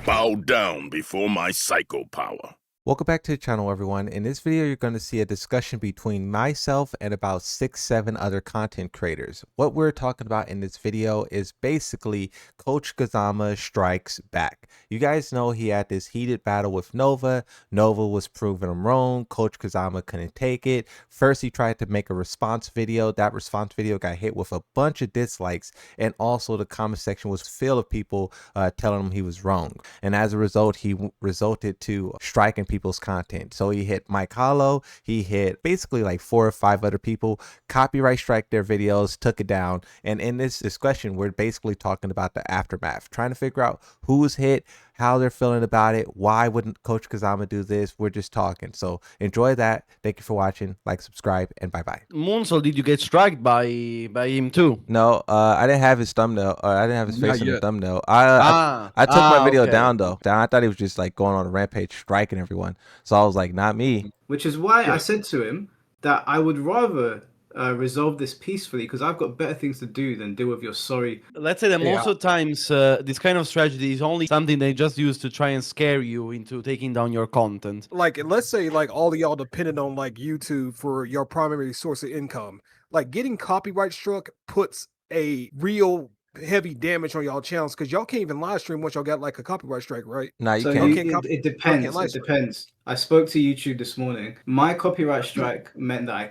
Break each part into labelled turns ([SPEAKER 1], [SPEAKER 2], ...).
[SPEAKER 1] Bow down before my psycho power.
[SPEAKER 2] Welcome back to the channel, everyone. In this video, you're going to see a discussion between myself and about 6-7 other content creators. What we're talking about in this video is basically Coach Kazama strikes back. You guys know he had this heated battle with Nova. Nova was proving him wrong. Coach Kazama couldn't take it. First, he tried to make a response video. That response video got hit with a bunch of dislikes, and also the comment section was filled with people telling him he was wrong. And as a result, he resulted to striking people's content. So he hit Mike Hollow, he hit basically like 4 or 5 other people, copyright strike their videos, took it down. And in this discussion, we're basically talking about the aftermath, trying to figure out who's hit, how they're feeling about it, why wouldn't Coach Kazama do this. We're just talking. So enjoy that. Thank you for watching. Like, subscribe, and bye-bye.
[SPEAKER 3] Moonsol, did you get struck by him too?
[SPEAKER 2] No, I didn't have his thumbnail, or I didn't have his face in the thumbnail. I took my video down though. I thought he was just like going on a rampage striking everyone. So I was like, not me.
[SPEAKER 4] Which is why I said to him that I would rather resolve this peacefully, because I've got better things to do than deal with your sorry.
[SPEAKER 3] Let's say that most of the times this kind of strategy is only something they just use to try and scare you into taking down your content.
[SPEAKER 5] Like, let's say like all of y'all depended on like YouTube for your primary source of income. Like, getting copyright struck puts a real heavy damage on y'all channels, because y'all can't even live stream once y'all got like a copyright strike, right?
[SPEAKER 2] Nah, you
[SPEAKER 4] So
[SPEAKER 2] can't.
[SPEAKER 4] it depends. It depends. I spoke to YouTube this morning. My copyright strike meant that I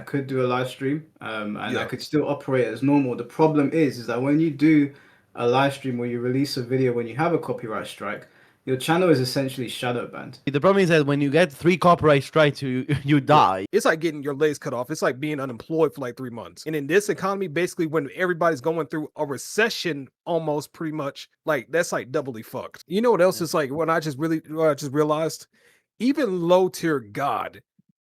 [SPEAKER 4] could do a live stream, and I could still operate as normal. The problem is that when you do a live stream where you release a video when you have a copyright strike, your channel is essentially shadow banned.
[SPEAKER 3] The problem is that when you get 3 copyright strikes, you die.
[SPEAKER 5] It's like getting your legs cut off. It's like being unemployed for like 3 months. And in this economy, basically when everybody's going through a recession, almost pretty much, like that's like doubly fucked. You know what else is like, when I just realized, even low tier God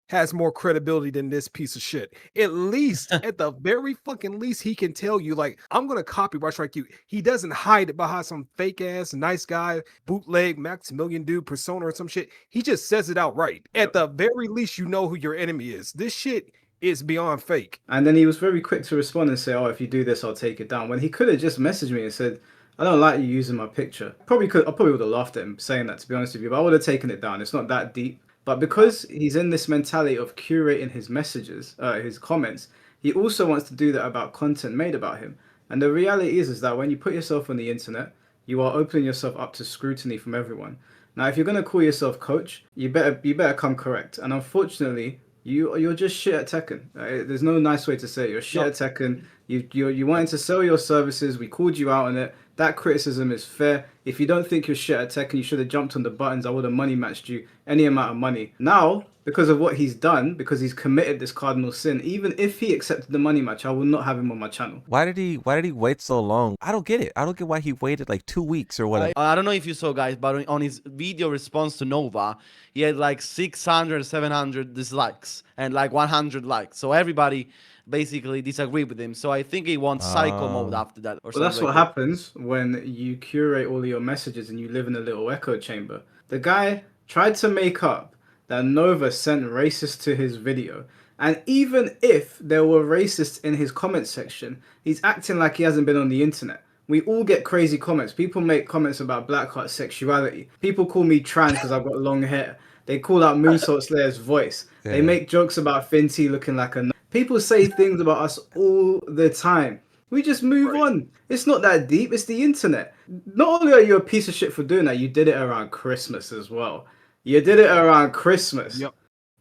[SPEAKER 5] has more credibility than this piece of shit. At least, at the very fucking least, he can tell you, like, I'm gonna copyright strike you. He doesn't hide it behind some fake ass nice guy bootleg Maximilian dude persona or some shit. He just says it outright. At the very least, you know who your enemy is. This shit is beyond fake.
[SPEAKER 4] And then he was very quick to respond and say, "Oh, if you do this, I'll take it down." When he could have just messaged me and said, "I don't like you using my picture." I probably would have laughed at him saying that, to be honest with you, but I would have taken it down. It's not that deep. But because he's in this mentality of curating his messages, his comments, he also wants to do that about content made about him. And the reality is that when you put yourself on the internet, you are opening yourself up to scrutiny from everyone. Now, if you're going to call yourself coach, you better come correct. And unfortunately, you're just shit at Tekken. There's no nice way to say it. You're shit at Tekken. You wanted to sell your services. We called you out on it. That criticism is fair. If you don't think you're shit at Tekken, you should have jumped on the buttons. I would have money matched you any amount of money. Now, because of what he's done, because he's committed this cardinal sin, even if he accepted the money match, I will not have him on my channel.
[SPEAKER 2] Why did he wait so long? I don't get it. I don't get why he waited like 2 weeks or whatever.
[SPEAKER 3] I don't know if you saw, guys, but on his video response to Nova, he had like 600, 700 dislikes and like 100 likes. So everybody basically disagreed with him. So I think he wants psycho mode after that.
[SPEAKER 4] Well, that's what happens when you curate all of your messages and you live in a little echo chamber. The guy tried to make up that Nova sent racists to his video. And even if there were racists in his comment section, he's acting like he hasn't been on the internet. We all get crazy comments. People make comments about Blackheart's sexuality. People call me trans because I've got long hair. They call out Moonsault Slayer's voice. Yeah. They make jokes about Finty looking like a... People say things about us all the time. We just move on. It's not that deep. It's the internet. Not only are you a piece of shit for doing that, you did it around Christmas as well. You did it around Christmas.
[SPEAKER 5] Yep.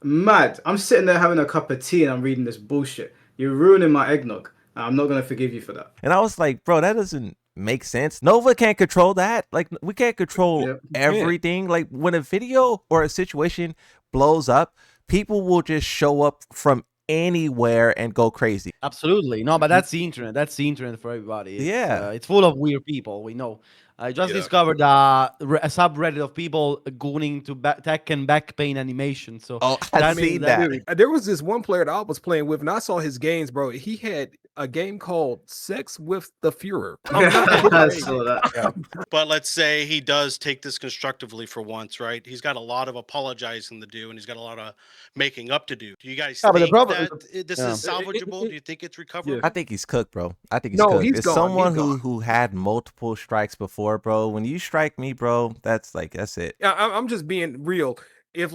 [SPEAKER 4] Mad. I'm sitting there having a cup of tea and I'm reading this bullshit. You're ruining my eggnog. I'm not going to forgive you for that.
[SPEAKER 2] And I was like, bro, that doesn't make sense. Nova can't control that. Like, we can't control everything. Like, when a video or a situation blows up, people will just show up from anywhere and go crazy.
[SPEAKER 3] Absolutely. No, but that's the internet. That's the internet for everybody. It's full of weird people, we know. I just discovered a subreddit of people gooning to Tekken back pain animation. So
[SPEAKER 2] I've seen that.
[SPEAKER 5] There was this one player that I was playing with, and I saw his games, bro. He had a game called Sex with the Führer.
[SPEAKER 4] I saw that.
[SPEAKER 6] But let's say he does take this constructively for once, right? He's got a lot of apologizing to do, and he's got a lot of making up to do. Do you guys think that this is salvageable? Do you think it's recoverable?
[SPEAKER 2] I think he's cooked, bro. I think he's cooked. It's someone who had multiple strikes before before, bro. When you strike me, bro, that's it.
[SPEAKER 5] I'm just being real. If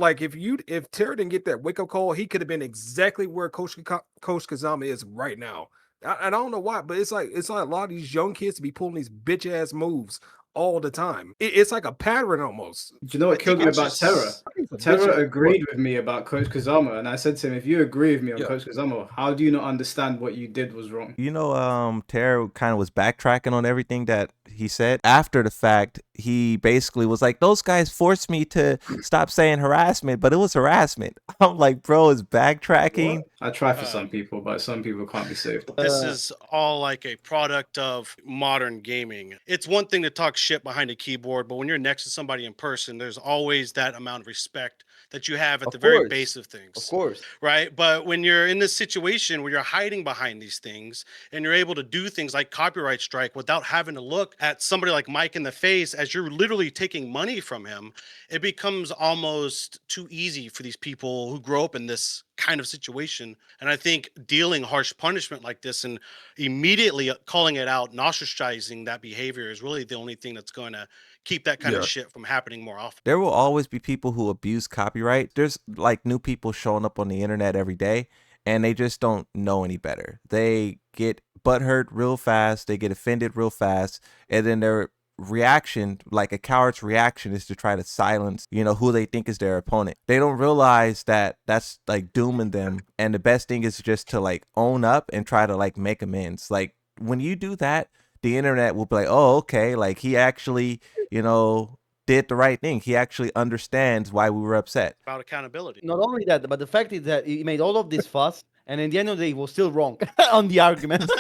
[SPEAKER 5] Terry didn't get that wake up call, he could have been exactly where Coach Kazama is right now. I don't know why, but it's like a lot of these young kids be pulling these bitch ass moves all the time. It's like a pattern almost.
[SPEAKER 4] Do you know what killed me about Terra? Terra agreed with me about Coach Kazama, and I said to him, if you agree with me on Coach Kazama, how do you not understand what you did was wrong?
[SPEAKER 2] You know, Terra kind of was backtracking on everything that he said. After the fact, he basically was like, those guys forced me to stop saying harassment, but it was harassment. I'm like, bro, it's backtracking.
[SPEAKER 4] What? I try for some people, but some people can't be saved.
[SPEAKER 6] This is all like a product of modern gaming. It's one thing to talk shit behind a keyboard, but when you're next to somebody in person, there's always that amount of respect that you have at the very base of things.
[SPEAKER 3] Of course.
[SPEAKER 6] Right? But when you're in this situation where you're hiding behind these things and you're able to do things like copyright strike without having to look at somebody like Mike in the face as you're literally taking money from him, it becomes almost too easy for these people who grow up in this kind of situation. And I think dealing harsh punishment like this and immediately calling it out and ostracizing that behavior is really the only thing that's going to keep that kind of shit from happening more often.
[SPEAKER 2] There will always be people who abuse copyright. There's like new people showing up on the internet every day, and they just don't know any better. They get butthurt real fast, they get offended real fast, and then their reaction, like a coward's reaction, is to try to silence, you know, who they think is their opponent. They don't realize that that's like dooming them, and the best thing is just to like own up and try to like make amends. Like when you do that, the internet will be like, oh, okay, like he actually, you know, did the right thing. He actually understands why we were upset.
[SPEAKER 6] About accountability.
[SPEAKER 3] Not only that, but the fact is that he made all of this fuss, and in the end of the day, he was still wrong on the argument.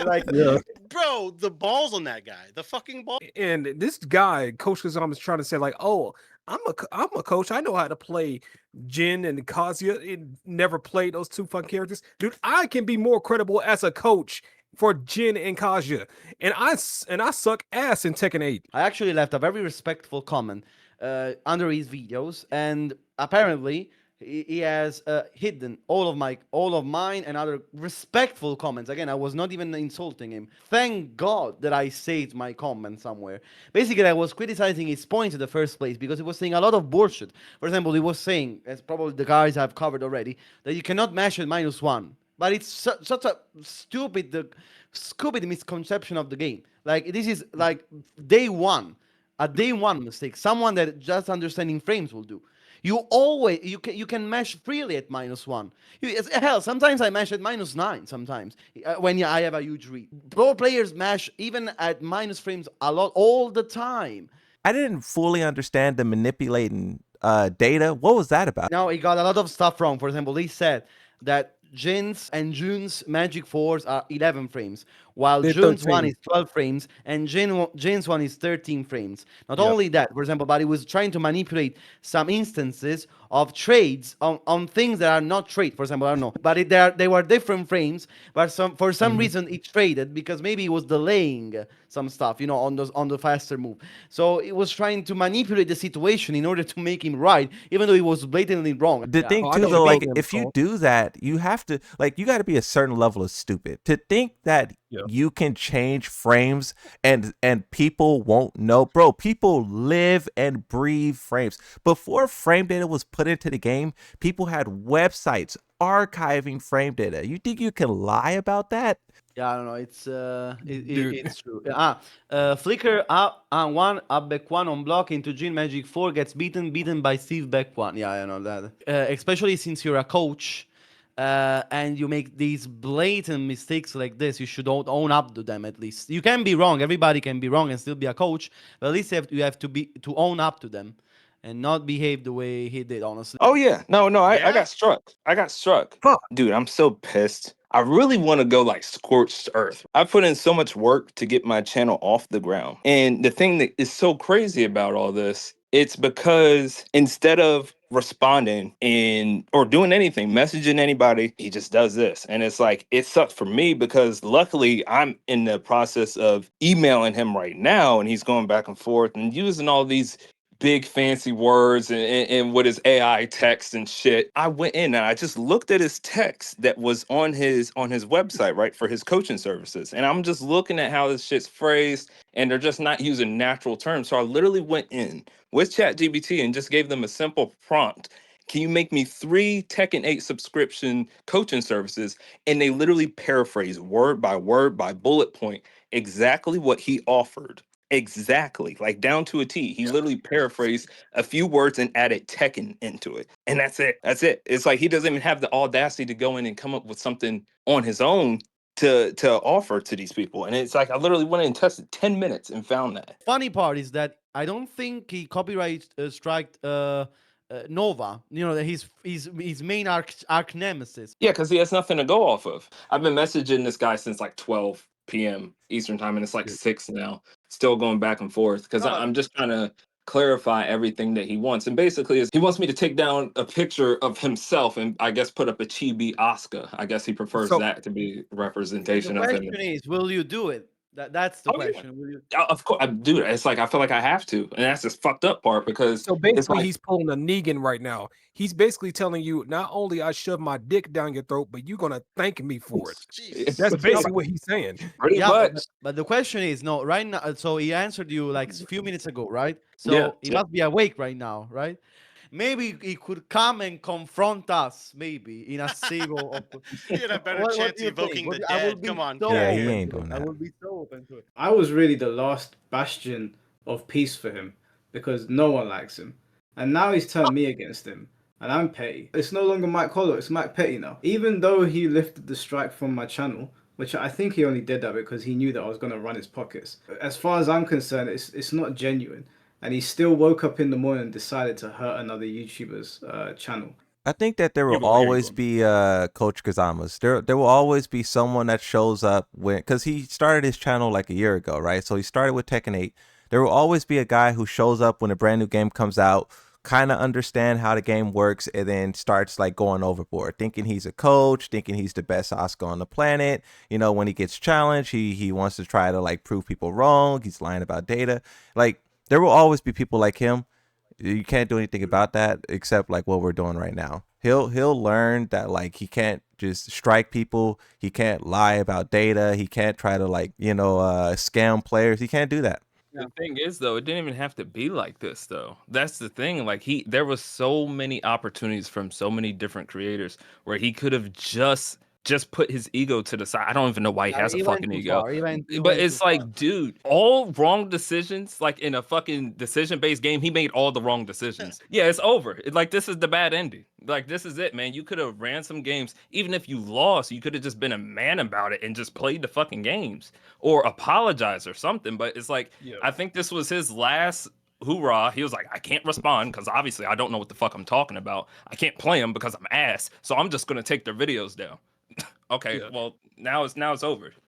[SPEAKER 3] Like,
[SPEAKER 6] bro, the balls on that guy, the fucking ball.
[SPEAKER 5] And this guy, Coach Kazama, is trying to say like, oh, I'm a coach. I know how to play Jin and Kazuya. And never played those two fun characters. Dude, I can be more credible as a coach for Jin and Kazuya, and I suck ass in Tekken 8.
[SPEAKER 3] I actually left a very respectful comment under his videos, and apparently he has hidden all of mine and other respectful comments. Again, I was not even insulting him. Thank God that I saved my comment somewhere. Basically, I was criticizing his points in the first place because he was saying a lot of bullshit. For example, he was saying, as probably the guys I've covered already, that you cannot mash at -1. But it's such a stupid misconception of the game. Like, this is like a day one mistake. Someone that just understanding frames will do. You can mash freely at -1. Hell, sometimes I mash at -9. Sometimes when I have a huge read. Pro players mash even at minus frames a lot all the time.
[SPEAKER 2] I didn't fully understand the manipulating data. What was that about?
[SPEAKER 3] No, he got a lot of stuff wrong. For example, he said that Jin's and June's Magic 4s are 11 frames, while June's one is 12 frames, and Jin's one is 13 frames. Not only that, for example, but he was trying to manipulate some instances of trades on things that are not trade. For example, I don't know, but they were different frames, but for some reason it traded because maybe he was delaying some stuff, you know, on the faster move. So it was trying to manipulate the situation in order to make him right, even though he was blatantly wrong.
[SPEAKER 2] The thing too, though, like if you do that, you have to you got to be a certain level of stupid to think that you can change frames and people won't know. Bro, people live and breathe frames. Before frame data was put into the game, people had websites archiving frame data. You think you can lie about that?
[SPEAKER 3] Yeah, I don't know. It's true. Flicker up back one on block into Jin Magic 4 gets beaten by Steve back 1. Yeah, I know that. Especially since you're a coach. And you make these blatant mistakes like this, you should own up to them. At least you can be wrong. Everybody can be wrong and still be a coach, but at least you have to own up to them and not behave the way he did. Honestly.
[SPEAKER 7] Oh yeah, no, I got struck.
[SPEAKER 5] Fuck.
[SPEAKER 7] Dude, I'm so pissed. I really want to go like scorched earth. I put in so much work to get my channel off the ground, and the thing that is so crazy about all this, it's because instead of responding or doing anything, messaging anybody, he just does this. And it's like, it sucks for me because luckily I'm in the process of emailing him right now, and he's going back and forth and using all these big fancy words and with his AI text and shit. I went in and I just looked at his text that was on his website, right, for his coaching services. And I'm just looking at how this shit's phrased and they're just not using natural terms. So I literally went in with ChatGPT and just gave them a simple prompt. Can you make me 3 Tekken 8 subscription coaching services? And they literally paraphrase word by bullet point exactly what he offered. Exactly, like down to a T. He literally paraphrased a few words and added Tekken into it. And that's it. That's it. It's like he doesn't even have the audacity to go in and come up with something on his own to offer to these people. And it's like I literally went in and tested 10 minutes and found that.
[SPEAKER 3] Funny part is that I don't think he copyright striked Nova. You know, his main arch nemesis.
[SPEAKER 7] Yeah, because he has nothing to go off of. I've been messaging this guy since like 12 p.m. Eastern time, and it's like 6 now. Still going back and forth because
[SPEAKER 3] No, but-
[SPEAKER 7] I'm just trying to clarify everything that he wants. And basically, he wants me to take down a picture of himself and I guess put up a chibi Oscar. I guess he prefers
[SPEAKER 5] So-
[SPEAKER 7] that to be
[SPEAKER 3] The
[SPEAKER 7] representation of him.
[SPEAKER 3] question is, will you do it? That's the
[SPEAKER 7] Oh, yeah.
[SPEAKER 3] question. Will you?
[SPEAKER 7] Of course, dude. It's like I feel like I have to, and that's this fucked up part because
[SPEAKER 5] So
[SPEAKER 7] it's
[SPEAKER 5] basically,
[SPEAKER 7] like,
[SPEAKER 5] he's pulling a Negan right now. He's basically telling you, not only I shove my dick down your throat, but you're gonna thank me for it.
[SPEAKER 6] Jesus.
[SPEAKER 5] That's basically what he's saying.
[SPEAKER 7] pretty
[SPEAKER 3] Yeah,
[SPEAKER 7] much.
[SPEAKER 3] but the question is, no, right now. So he answered you like a few minutes ago, right? So
[SPEAKER 7] Yeah,
[SPEAKER 3] he
[SPEAKER 7] yeah.
[SPEAKER 3] must be awake right now, right? Maybe he could come and confront us, maybe in a civil.
[SPEAKER 6] He had a better
[SPEAKER 3] What
[SPEAKER 6] chance
[SPEAKER 3] do you
[SPEAKER 6] evoking
[SPEAKER 3] think?
[SPEAKER 6] the
[SPEAKER 3] I will
[SPEAKER 6] dead.
[SPEAKER 3] be
[SPEAKER 6] Come on,
[SPEAKER 3] so
[SPEAKER 2] Yeah, he
[SPEAKER 3] open
[SPEAKER 2] ain't
[SPEAKER 3] to it.
[SPEAKER 2] doing
[SPEAKER 3] I
[SPEAKER 2] that.
[SPEAKER 3] will be so open to it.
[SPEAKER 4] I was really the last bastion of peace for him because no one likes him. And now he's turned me against him. And I'm petty. It's no longer Mike Hollow, it's Mike Petty now. Even though he lifted the strike from my channel, which I think he only did that because he knew that I was going to run his pockets. As far as I'm concerned, it's not genuine. And he still woke up in the morning and decided to hurt another YouTuber's channel.
[SPEAKER 2] I think that there will
[SPEAKER 7] You go, here you
[SPEAKER 2] always
[SPEAKER 7] go.
[SPEAKER 2] be Coach Kazamas. There will always be someone that shows up when, because he started his channel like a year ago, right? So he started with Tekken 8. There will always be a guy who shows up when a brand new game comes out, kind of understand how the game works, and then starts like going overboard, thinking he's a coach, thinking he's the best Oscar on the planet. You know, when he gets challenged, he wants to try to like prove people wrong. He's lying about data. Like there will always be people like him. You can't do anything about that except like what we're doing right now. He'll learn that like he can't just strike people. He can't lie about data. He can't try to like, scam players. He can't do that.
[SPEAKER 7] The thing is, though, it didn't even have to be like this, though. That's the thing. Like there was so many opportunities from so many different creators where he could have just put his ego to the side. I don't even know why he has a fucking ego. But it's like, dude, all wrong decisions, like in a fucking decision-based game, he made all the wrong decisions. Yeah, it's over. Like this is the bad ending. Like this is it, man. You could have ran some games. Even if you lost, you could have just been a man about it and just played the fucking games or apologize or something. But it's like, I think this was his last hoorah. He was like, I can't respond because obviously I don't know what the fuck I'm talking about. I can't play them because I'm ass. So I'm just gonna take their videos down. Okay, well now it's over.